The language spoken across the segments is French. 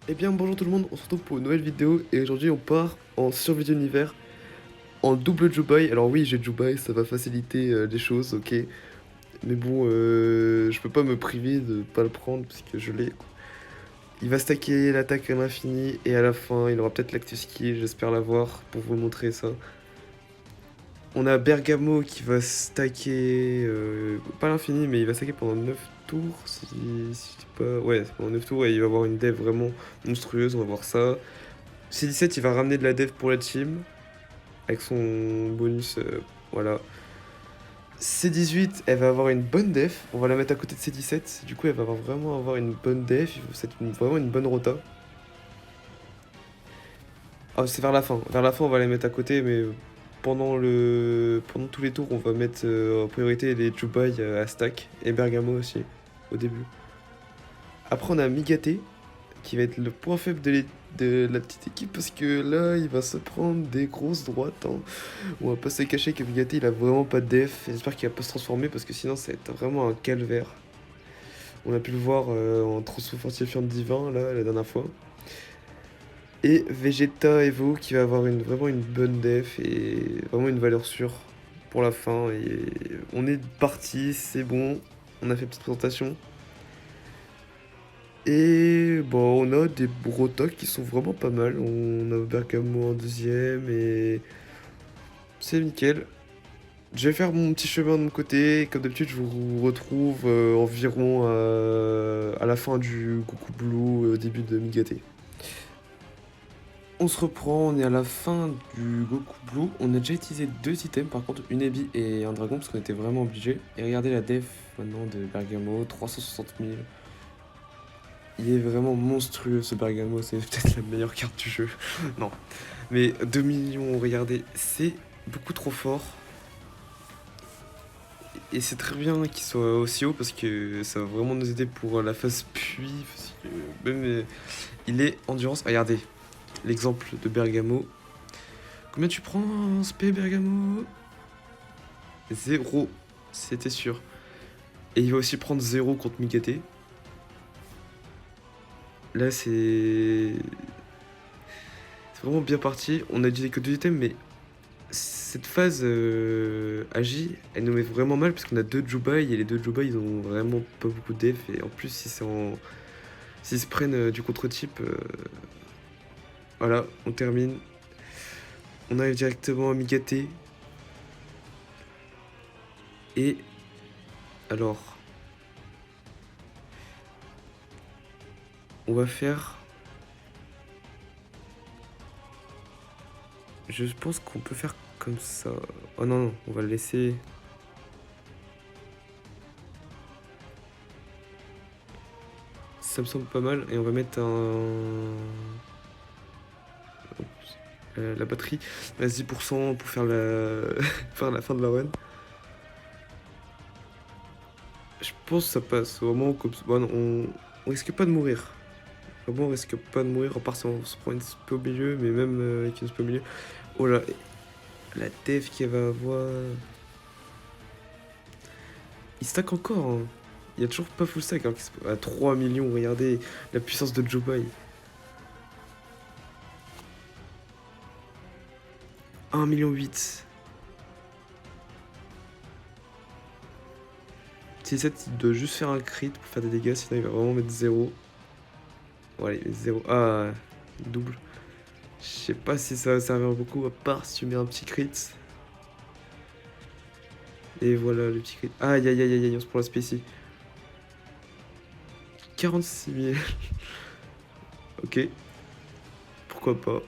Eh bien bonjour tout le monde, on se retrouve pour une nouvelle vidéo et aujourd'hui on part en survie d'univers en double Jubai. Alors oui j'ai Jubai, ça va faciliter les choses, ok. Mais bon, je peux pas me priver de pas le prendre parce que je l'ai. Il va stacker l'attaque à l'infini et à la fin il aura peut-être l'active skill, j'espère l'avoir pour vous montrer ça. On a Bergamo qui va stacker, pas l'infini mais il va stacker pendant 9 tours, si je dis pas... Ouais, pendant 9 tours et il va avoir une dev vraiment monstrueuse, on va voir ça. C17 il va ramener de la dev pour la team, avec son bonus, voilà. C18 elle va avoir une bonne def, on va la mettre à côté de C17, du coup elle va vraiment avoir une bonne def, c'est vraiment une bonne rota. Ah c'est vers la fin on va les mettre à côté mais pendant tous les tours on va mettre en priorité les Jubai à stack et Bergamo aussi au début. Après on a Migate qui va être le point faible de la petite équipe parce que là il va se prendre des grosses droites, hein. On va pas se cacher que Migate il a vraiment pas de def. J'espère qu'il va pas se transformer parce que sinon ça va être vraiment un calvaire. On a pu le voir en transformation divin là la dernière fois. Et Vegeta Evo qui va avoir vraiment une bonne def et vraiment une valeur sûre pour la fin. Et on est parti, c'est bon. On a fait une petite présentation. Et bon, on a des Brotas qui sont vraiment pas mal. On a Bergamo en deuxième et c'est nickel. Je vais faire mon petit chemin de mon côté. Comme d'habitude, je vous retrouve environ à la fin du Goku Blue, au début de Migate. On se reprend, on est à la fin du Goku Blue. On a déjà utilisé deux items, par contre, une Ebi et un dragon, parce qu'on était vraiment obligé. Et regardez la def maintenant de Bergamo, 360 000. Il est vraiment monstrueux ce Bergamo, c'est peut-être la meilleure carte du jeu. Non, mais 2 millions, regardez, c'est beaucoup trop fort. Et c'est très bien qu'il soit aussi haut parce que ça va vraiment nous aider pour la phase puits. Parce que même il est endurance. Regardez l'exemple de Bergamo. Combien tu prends en SP Bergamo? 0, c'était sûr. Et il va aussi prendre 0 contre Migate. Là c'est vraiment bien parti. On a utilisé que 2 items mais cette phase Agi, elle nous met vraiment mal parce qu'on a 2 Jubai et les 2 Jubai ils ont vraiment pas beaucoup de def et en plus si c'est en... S'ils se prennent du contre-type, voilà, on termine. On arrive directement à Migate. Et alors, on va faire... Je pense qu'on peut faire comme ça. Oh non, non, on va le laisser... Ça me semble pas mal. Et on va mettre un... la batterie à 10% pour faire faire la fin de la run. Je pense que ça passe vraiment comme ça. Bon, on risque pas de mourir. Vraiment, on risque pas de mourir, à part si on se prend une spé au milieu, mais même avec une spé au milieu. Oh là, la def qu'elle va avoir. Il stack encore, hein. Il y a toujours pas full stack, alors qu'il à 3 millions, regardez la puissance de Jobai. 1,8 million. C7, il doit juste faire un crit pour faire des dégâts, sinon il va vraiment mettre 0. Bon, allez, 0. Ah, double. Je sais pas si ça va servir beaucoup, à part si tu mets un petit crit. Et voilà le petit crit. Aïe aïe aïe aïe aïe, on se prend la spécie. 46 000. Ok. Pourquoi pas.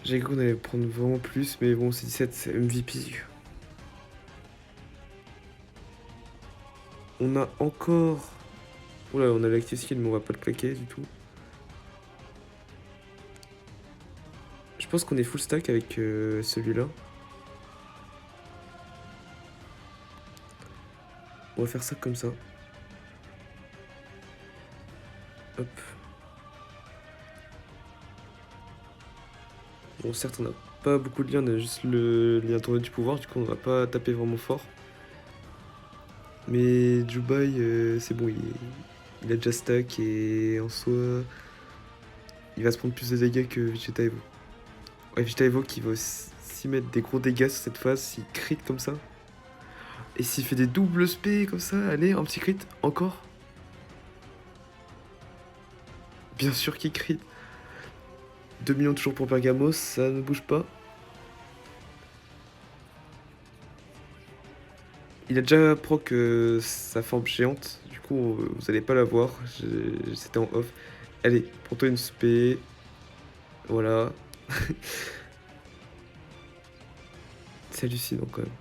J'ai cru qu'on allait prendre vraiment plus, mais bon, c'est 17, c'est MVP. On a encore... Oula, on a l'active skill, mais on va pas le claquer du tout. Je pense qu'on est full stack avec celui-là. On va faire ça comme ça. Hop. Bon, certes, on n'a pas beaucoup de liens, on a juste le lien tourné du pouvoir, du coup, on va pas taper vraiment fort. Mais Dubaï, c'est bon, Il a déjà stack et en soi, il va se prendre plus de dégâts que Vegeta Evo. Ouais, Vegeta Evo qui va aussi mettre des gros dégâts sur cette phase s'il crit comme ça. Et s'il fait des doubles spé comme ça, allez, un petit crit, encore. Bien sûr qu'il crit. 2 millions toujours pour Bergamos, ça ne bouge pas. Il a déjà proc sa forme géante, du coup vous allez pas la voir, c'était en off. Allez, prends-toi une spé. Voilà. C'est hallucinant quand même.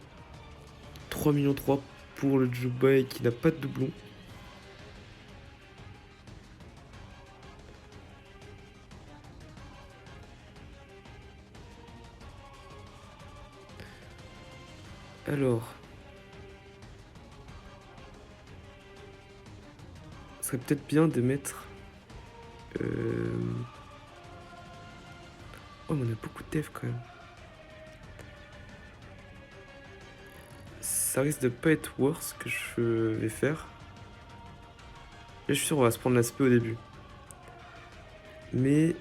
3 millions 3 pour le Jubai qui n'a pas de doublon. Alors, ce serait peut-être bien de mettre... Oh, mais on a beaucoup de dev quand même. Ça risque de pas être worse que je vais faire. Là, je suis sûr on va se prendre l'aspect au début. Mais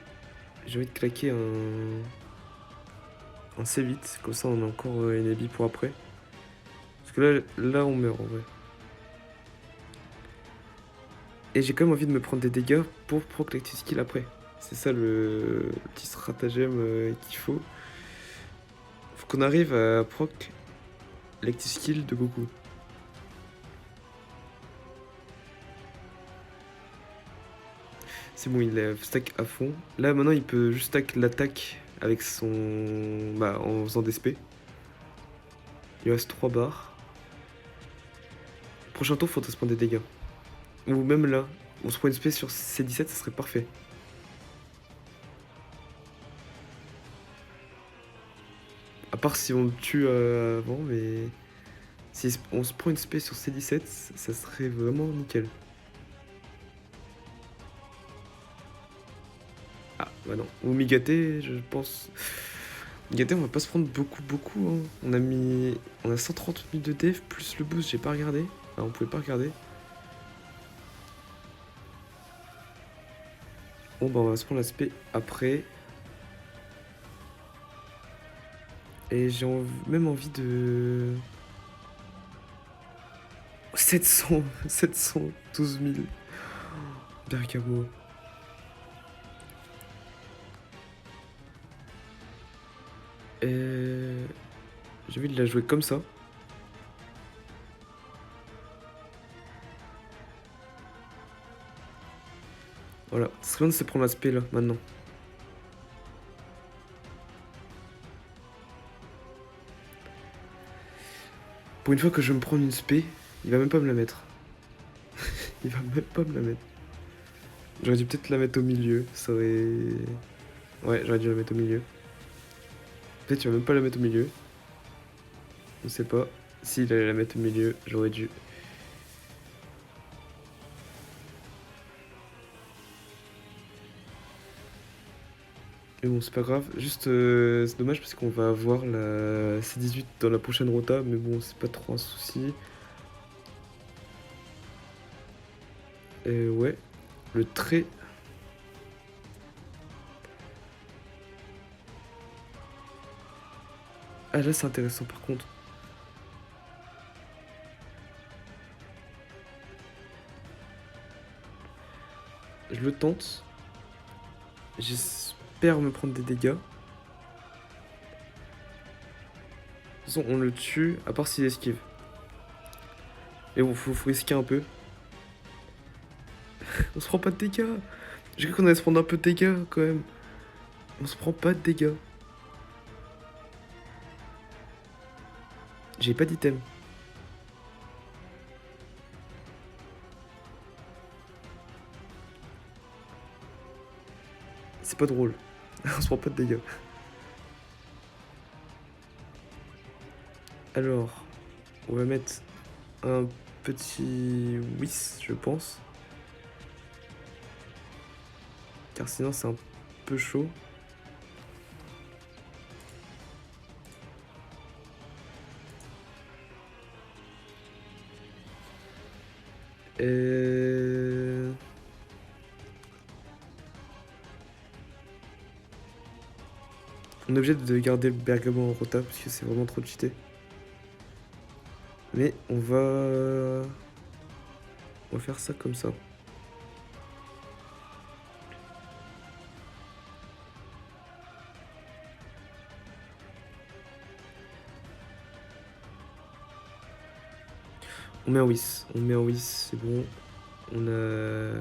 j'ai envie de claquer un C8, comme ça on a encore une habille pour après. Parce que là on meurt en vrai. Et j'ai quand même envie de me prendre des dégâts pour proc l'active skill après. C'est ça le petit stratagème qu'il faut. Faut qu'on arrive à proc l'active skill de Goku. C'est bon, il a stack à fond. Là maintenant il peut juste stack l'attaque avec son... Bah en faisant des spé. Il reste 3 barres. Prochain tour, faudrait se prendre des dégâts. Ou même là, on se prend une spé sur C17, ça serait parfait. À part si on le tue avant, mais... Si on se prend une spé sur C17, ça serait vraiment nickel. Ah, bah non. Ou Migaté, je pense... Migaté, on va pas se prendre beaucoup, hein. On a 130 000 de dev, plus le boost, j'ai pas regardé. Enfin, on pouvait pas regarder. Bon, bah on va se prendre l'aspect après. Et j'ai même envie de... 712 000. Bergamo. J'ai envie de la jouer comme ça. Voilà, ce serait bien de se prendre l'aspect là, maintenant. Pour une fois que je vais me prendre une spé, il va même pas me la mettre. Il va même pas me la mettre. J'aurais dû peut-être la mettre au milieu, ça aurait... Ouais, j'aurais dû la mettre au milieu. Peut-être tu vas même pas la mettre au milieu. Je sais pas. S'il allait la mettre au milieu, j'aurais dû. Mais bon, c'est pas grave. Juste, c'est dommage parce qu'on va avoir la C18 dans la prochaine rota. Mais bon, c'est pas trop un souci. Ouais. Le trait. Ah là, c'est intéressant par contre. Je le tente. J'espère me prendre des dégâts. De toute façon, on le tue, à part s'il esquive. Et bon, faut risquer un peu. On se prend pas de dégâts. J'ai cru qu'on allait se prendre un peu de dégâts quand même. On se prend pas de dégâts. J'ai pas d'item. C'est pas drôle. On se prend pas de dégâts. Alors, on va mettre un petit Whis, je pense. Car sinon, c'est un peu chaud. On est obligé de garder le Bergamo en rota parce que c'est vraiment trop cheaté. Mais on va... On va faire ça comme ça. On met un whis. On met un whis, c'est bon. On a...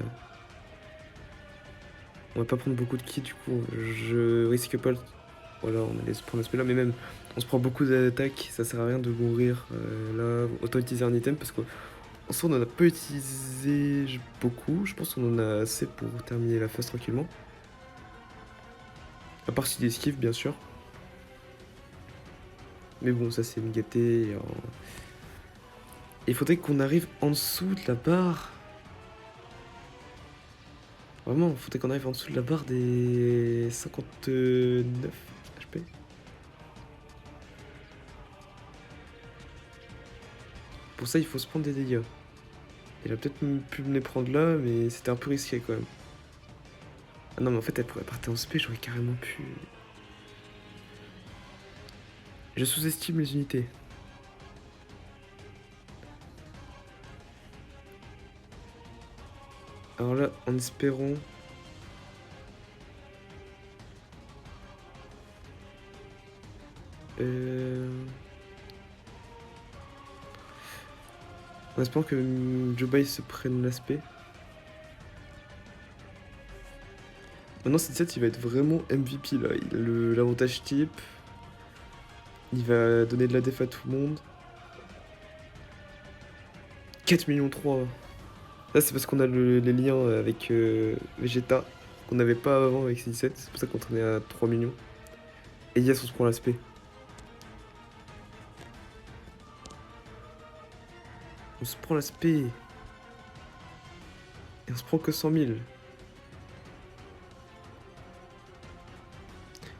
On va pas prendre beaucoup de ki du coup. Je risque pas... Voilà, on allait se prendre l'aspect là. Mais même, on se prend beaucoup d'attaques. Ça sert à rien de mourir. Là, autant utiliser un item parce qu'en soi, on en a pas utilisé beaucoup. Je pense qu'on en a assez pour terminer la phase tranquillement. À part s'il esquive, bien sûr. Mais bon, ça c'est gâté. Il faudrait qu'on arrive en dessous de la barre. Vraiment, il faudrait qu'on arrive en dessous de la barre des 59 HP. Pour ça, il faut se prendre des dégâts. Il a peut-être pu me les prendre là, mais c'était un peu risqué quand même. Ah non, mais en fait, elle pourrait partir en SP, j'aurais carrément pu... Je sous-estime les unités. Alors là, en espérant... En espérant que Jobai se prenne l'aspect. Maintenant, cette set, il va être vraiment MVP là. Il a l'avantage type. Il va donner de la def à tout le monde. 4 millions 3. Là, c'est parce qu'on a les liens avec Vegeta qu'on n'avait pas avant avec C17. C'est pour ça qu'on traînait à 3 millions. Et yes, on se prend l'aspect. On se prend l'aspect. Et on se prend que 100 000.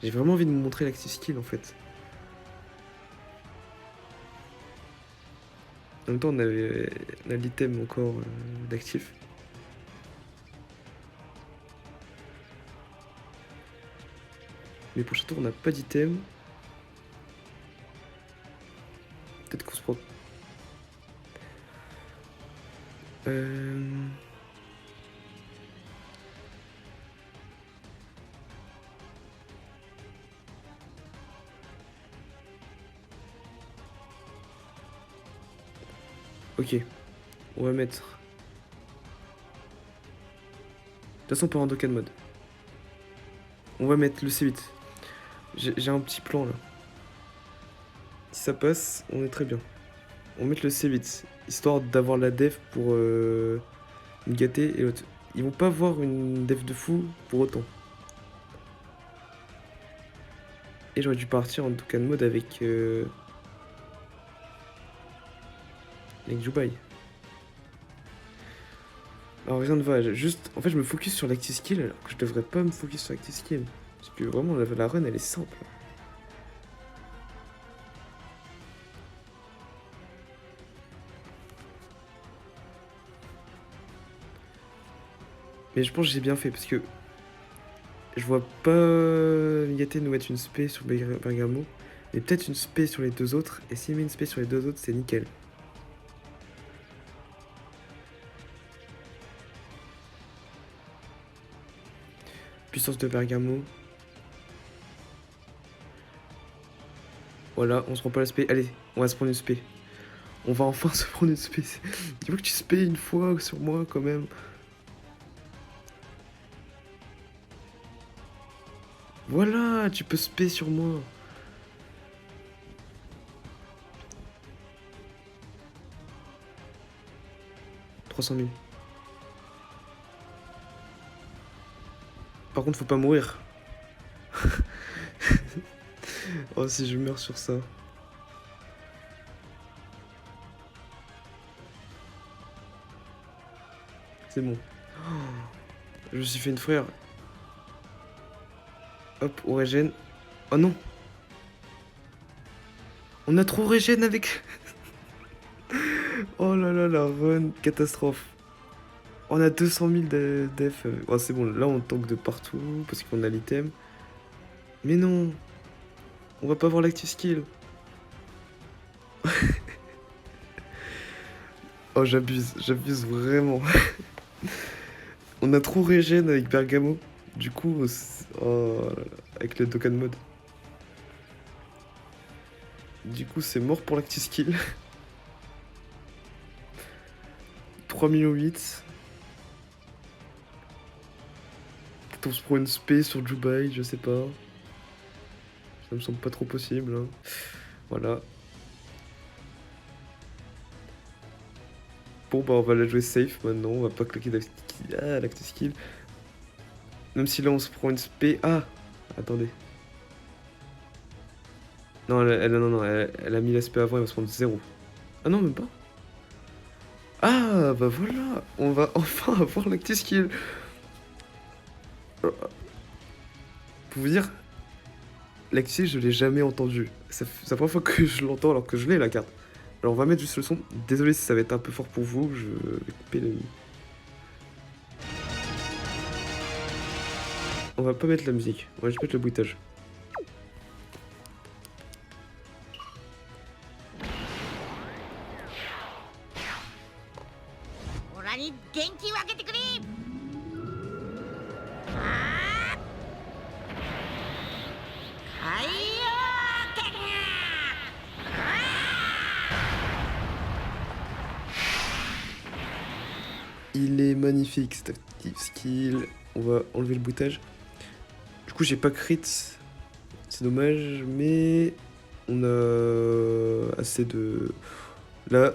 J'ai vraiment envie de me montrer l'active skill en fait. En même temps, on a l'item encore d'actif. Mais pour chaque tour, on n'a pas d'item. Peut-être qu'on se prend... Ok. On va mettre... De toute façon, on peut en Dokkan mode. On va mettre le C8. J'ai un petit plan là. Si ça passe, on est très bien. On va mettre le C8, histoire d'avoir la def pour me gâter et l'autre. Ils vont pas avoir une def de fou pour autant. Et j'aurais dû partir en Dokkan mode avec Jubai. Alors rien ne va, juste... En fait, je me focus sur l'active skill alors que je devrais pas me focus sur l'active skill. Parce que vraiment, la run, elle est simple. Mais je pense que j'ai bien fait parce que je vois pas Yate nous mettre une spé sur Bergamo, mais peut-être une spé sur les deux autres. Et s'il met une spé sur les deux autres, c'est nickel. Puissance de Bergamo. Voilà, on se prend pas la spé. Allez, on va se prendre une spé. On va enfin se prendre une spé. Dis-moi que tu spé une fois sur moi quand même. Voilà, tu peux spé sur moi. « 300 000. Par contre, faut pas mourir. Oh, si je meurs sur ça. C'est bon. Oh, je me suis fait une frère. Hop, on régène. Oh non. On a trop régène avec... Oh là là, la run, catastrophe. On a 200 000 def. Oh, c'est bon, là on tank de partout parce qu'on a l'item. Mais non. On va pas avoir l'active skill. Oh, j'abuse vraiment. On a trop régène avec Bergamo. Du coup, oh là là, avec le Dokkan mode. Du coup, c'est mort pour l'active skill. 3,8 millions. Peut-être on se prend une spé sur Dubaï, je sais pas. Ça me semble pas trop possible. Hein. Voilà. Bon, bah, on va la jouer safe maintenant. On va pas claquer l'active skill. Même si là, on se prend une spé. Ah! Attendez. Non, non, elle a mis l'aspect avant, elle va se prendre 0. Ah non, même pas. Ah, bah voilà, on va enfin avoir l'active skill. Pour vous dire, l'active skill, je l'ai jamais entendu. C'est la première fois que je l'entends alors que je l'ai la carte. Alors on va mettre juste le son. Désolé si ça va être un peu fort pour vous, je vais couper le... On va pas mettre la musique, on va juste mettre le bruitage. Il est magnifique cet active skill. On va enlever le bruitage. Du coup, j'ai pas crit. C'est dommage, mais on a assez de... Là,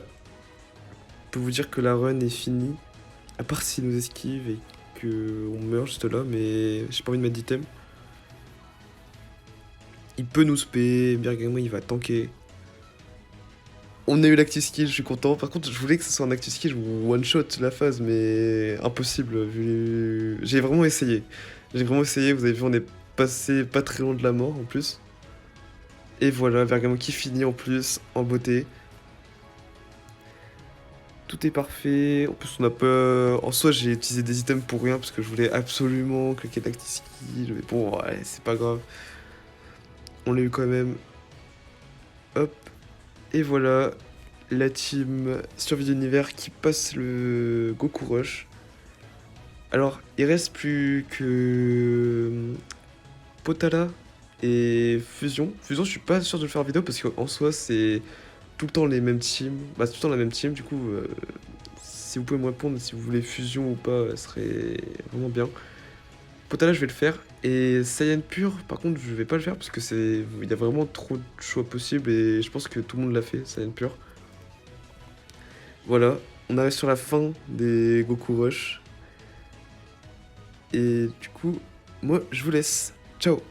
je peux vous dire que la run est finie. À part s'il nous esquive et qu'on meurt juste là, mais j'ai pas envie de mettre d'item. Il peut nous spé, Bergamo il va tanker. On a eu l'active skill, je suis content. Par contre, je voulais que ce soit un active skill one shot la phase, mais impossible vu. J'ai vraiment essayé. Vous avez vu, on est passé pas très loin de la mort en plus. Et voilà, Bergamo qui finit en plus, en beauté. Tout est parfait. En plus, on a pas. En soi, j'ai utilisé des items pour rien parce que je voulais absolument cliquer l'active skill. Mais bon, ouais, c'est pas grave. On l'a eu quand même. Hop. Et voilà, la team Survie d'univers qui passe le Goku Rush. Alors, il reste plus que Potala et Fusion. Fusion, je suis pas sûr de le faire en vidéo parce qu'en soi, c'est tout le temps les mêmes teams. Bah, c'est tout le temps la même team. Du coup, si vous pouvez me répondre si vous voulez Fusion ou pas, ça serait vraiment bien. Potala, je vais le faire. Et Saiyan pur, par contre, je vais pas le faire parce que c'est, il y a vraiment trop de choix possibles et je pense que tout le monde l'a fait, Saiyan pur. Voilà, on arrive sur la fin des Goku Rush. Et du coup, moi, je vous laisse. Ciao!